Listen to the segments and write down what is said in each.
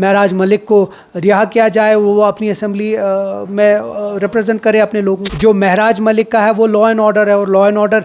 महराज मलिक को रिहा किया जाए, वो अपनी असेंबली में रिप्रेजेंट करे अपने लोगों को। जो महराज मलिक का है वो लॉ एंड ऑर्डर है, और लॉ एंड ऑर्डर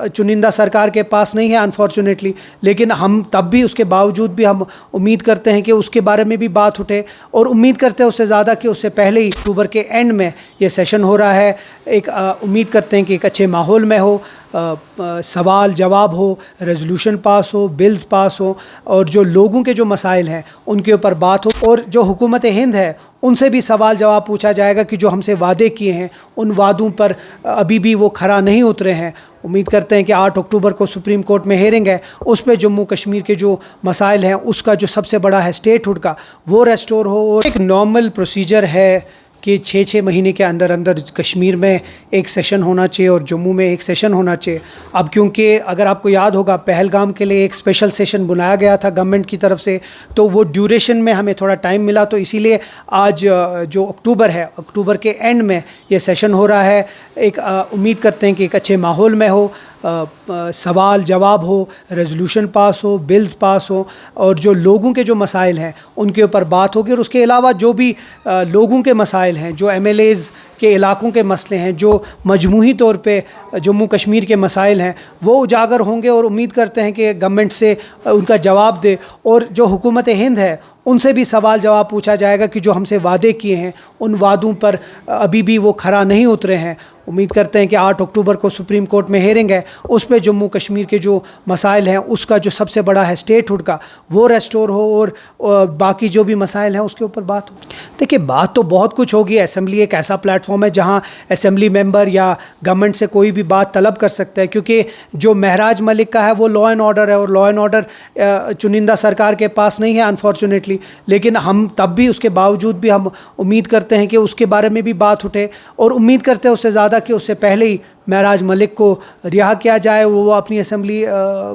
चुनिंदा सरकार के पास नहीं है अनफॉर्चुनेटली, लेकिन हम तब भी उसके बावजूद भी हम उम्मीद करते हैं कि उसके बारे में भी बात उठे, और उम्मीद करते हैं उससे ज़्यादा कि उससे पहले ही अक्टूबर के एंड में ये सेशन हो रहा है। एक उम्मीद करते हैं कि एक अच्छे माहौल में हो, सवाल जवाब हो, रेजोल्यूशन पास हो, बिल्स पास हो, और जो लोगों के जो मसाइल हैं उनके ऊपर बात हो, और जो हुकूमत हिंद है उनसे भी सवाल जवाब पूछा जाएगा कि जो हमसे वादे किए हैं उन वादों पर अभी भी वो खरा नहीं उतरे हैं। उम्मीद करते हैं कि 8 अक्टूबर को सुप्रीम कोर्ट में हेयरिंग है, उस पर जम्मू कश्मीर के जो मसाइल हैं उसका जो सबसे बड़ा है स्टेटहुड का, वो रेस्टोर हो। और एक नॉर्मल प्रोसीजर है कि 6 महीने के अंदर अंदर कश्मीर में एक सेशन होना चाहिए और जम्मू में एक सेशन होना चाहिए। अब क्योंकि अगर आपको याद होगा पहलगाम के लिए एक स्पेशल सेशन बुलाया गया था गवर्नमेंट की तरफ से, तो वो ड्यूरेशन में हमें थोड़ा टाइम मिला, तो इसीलिए आज जो अक्टूबर है, अक्टूबर के एंड में ये सेशन हो रहा है। एक उम्मीद करते हैं कि एक अच्छे माहौल में हो, सवाल जवाब हो, रेजोल्यूशन पास हो, बिल्स पास हो, और जो लोगों के जो मसाइल हैं उनके ऊपर बात होगी। और उसके अलावा जो भी लोगों के मसाइल हैं, जो MLAs के इलाकों के मसले हैं, जो मजमूही तौर पे जम्मू कश्मीर के मसाइल हैं, वो उजागर होंगे, और उम्मीद करते हैं कि गवर्नमेंट से उनका जवाब दे, और जो हुकूमत हिंद है उनसे भी सवाल जवाब पूछा जाएगा कि जो हमसे वादे किए हैं उन वादों पर अभी भी वो खरा नहीं उतरे हैं। उम्मीद करते हैं कि 8 अक्टूबर को सुप्रीम कोर्ट में हेयरिंग है, उस पर जम्मू कश्मीर के जो मसाइल हैं उसका जो सबसे बड़ा है स्टेटहुड का, वो रेस्टोर हो, और बाकी जो भी मसाइल हैं उसके ऊपर बात हो। देखिए, बात तो बहुत कुछ होगी। असेंबली एक ऐसा प्लेटफॉर्म है जहां असेंबली मेंबर या गवर्नमेंट से कोई भी बात तलब कर सकता है, क्योंकि जो महराज मलिक का है वो लॉ एंड ऑर्डर है, और लॉ एंड ऑर्डर चुनिंदा सरकार के पास नहीं है अनफॉर्चुनेटली, लेकिन हम तब भी उसके बावजूद भी हम उम्मीद करते हैं कि उसके बारे में भी बात उठे, और उम्मीद करते हैं उससे ज़्यादा कि उससे पहले ही महराज मलिक को रिहा किया जाए, वो अपनी असेंबली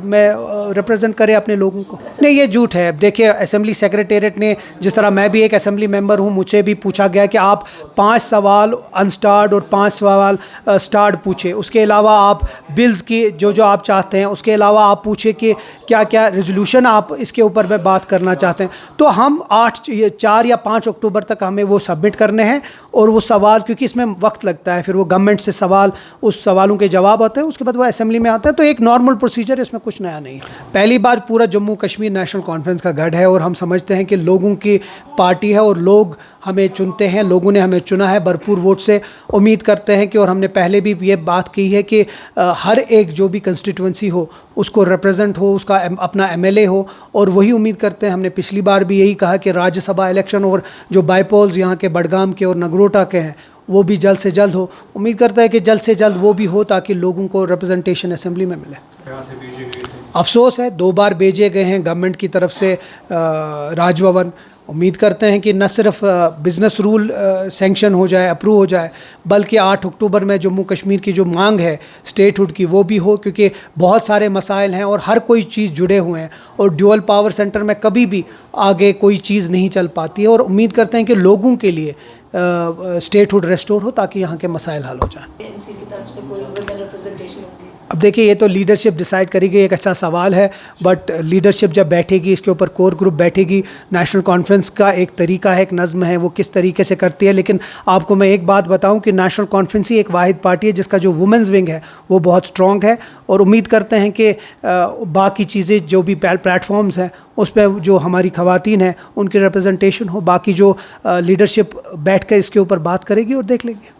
में रिप्रेजेंट करे अपने लोगों को। नहीं, ये झूठ है। देखिए, असेंबली सेक्रेटेरिएट ने, जिस तरह मैं भी एक असेंबली मेंबर हूँ, मुझे भी पूछा गया कि आप 5 सवाल अनस्टार्ड और 5 सवाल स्टार्ड पूछे, उसके अलावा आप बिल्स की जो आप चाहते हैं, उसके अलावा आप पूछे कि क्या क्या रेजोल्यूशन आप इसके ऊपर में बात करना चाहते हैं। तो हम 4 या 5 अक्टूबर तक हमें वो सबमिट करने हैं, और वो सवाल, क्योंकि इसमें वक्त लगता है, फिर वो गवर्नमेंट से सवाल, उस सवालों के जवाब आते हैं, उसके बाद वो असेंबली में आते हैं। तो एक नॉर्मल प्रोसीजर है, इसमें कुछ नया नहीं है। पहली बार पूरा जम्मू कश्मीर नेशनल कॉन्फ्रेंस का गढ़ है, और हम समझते हैं कि लोगों की पार्टी है, और लोग हमें चुनते हैं, लोगों ने हमें चुना है भरपूर वोट से। उम्मीद करते हैं कि, और हमने पहले भी ये बात की है कि हर एक जो भी कंस्टिट्यूंसी हो उसको रिप्रेजेंट हो, उसका अपना MLA हो, और वही उम्मीद करते हैं। हमने पिछली बार भी यही कहा कि राज्यसभा इलेक्शन और जो बाईपोल्स यहाँ के बडगाम के और नगरोटा के हैं वो भी जल्द से जल्द हो। उम्मीद करता है कि जल्द से जल्द वो भी हो, ताकि लोगों को रिप्रेजेंटेशन असेंबली में मिले। अफसोस है, 2 बार भेजे गए हैं गवर्नमेंट की तरफ से राजभवन। उम्मीद करते हैं कि न सिर्फ बिज़नेस रूल सैंक्शन हो जाए, अप्रूव हो जाए, बल्कि 8 अक्टूबर में जम्मू कश्मीर की जो मांग है स्टेटहुड की, वो भी हो, क्योंकि बहुत सारे मसाइल हैं और हर कोई चीज़ जुड़े हुए हैं, और ड्यूअल पावर सेंटर में कभी भी आगे कोई चीज़ नहीं चल पाती है। और उम्मीद करते हैं कि लोगों के लिए स्टेटहुड रेस्टोर हो, ताकि यहाँ के मसाइल हल हो जाएँ। एनसी की तरफ से कोई वुमेन रिप्रेजेंटेशन होगी? अब देखिए, ये तो लीडरशिप डिसाइड करेगी, एक अच्छा सवाल है, बट लीडरशिप जब बैठेगी, इसके ऊपर कोर ग्रुप बैठेगी। नेशनल कॉन्फ्रेंस का एक तरीका है, एक नज़्म है, वो किस तरीके से करती है। लेकिन आपको मैं एक बात बताऊं कि नेशनल कॉन्फ्रेंस ही एक वाहिद पार्टी है जिसका जो वुमेंस विंग है वो बहुत स्ट्रॉन्ग है, और उम्मीद करते हैं कि बाकी चीज़ें जो भी प्लेटफॉर्म्स हैं उस पर जो हमारी ख़वातीन हैं उनकी रिप्रेजेंटेशन हो। बाकी जो लीडरशिप बैठ कर इसके ऊपर बात करेगी और देख लेंगे।